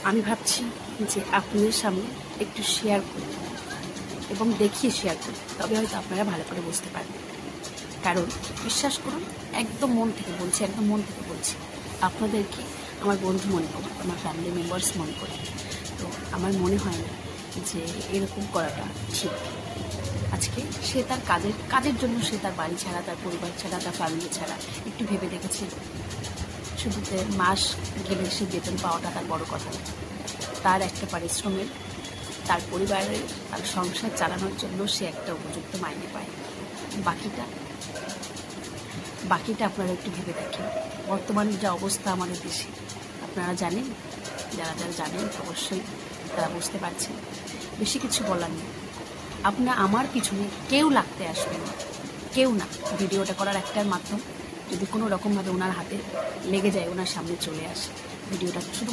আমি ভাবছি যে আপনাদের সামনে একটু শেয়ার করি এবং দেখিয়ে শেয়ার করি, তবে হয়তো আপনারা ভালো করে বুঝতে পারবেন। কারণ বিশ্বাস করুন, একদম মন থেকে বলছি, একদম মন থেকে বলছি, আপনাদেরকে আমার বন্ধু মনে করি, আমার ফ্যামিলি মেম্বার্স মনে করি। তো আমার মনে হয় না যে এরকম করাটা ঠিক। আজকে সে তার কাজের জন্য সে তার বাড়ি ছাড়া, তার পরিবার ছাড়া, তার ফ্যামিলি ছাড়া, একটু ভেবে দেখেছে? শুধু মাস গেলে সে বেতন পাওয়াটা তার বড় কথা না। তার একটা পারিশ্রমিক তার পরিবারের, তার সংসার চালানোর জন্য সে একটা উপযুক্ত মাইনে পায়। বাকিটা বাকিটা আপনারা একটু ভেবে দেখেন। বর্তমান যা অবস্থা আমাদের দেশে, আপনারা জানেন, যারা যারা জানেন অবশ্যই তারা বুঝতে পারছেন। বেশি কিছু বলার নেই। আমার পিছনে কেউ লাগতে আসবে না, কেউ না। ভিডিওটা করার একটার মাধ্যম, যদি কোনো রকমভাবে ওনার হাতে লেগে যায়, ওনার সামনে চলে আসে, ভিডিওটা শুধু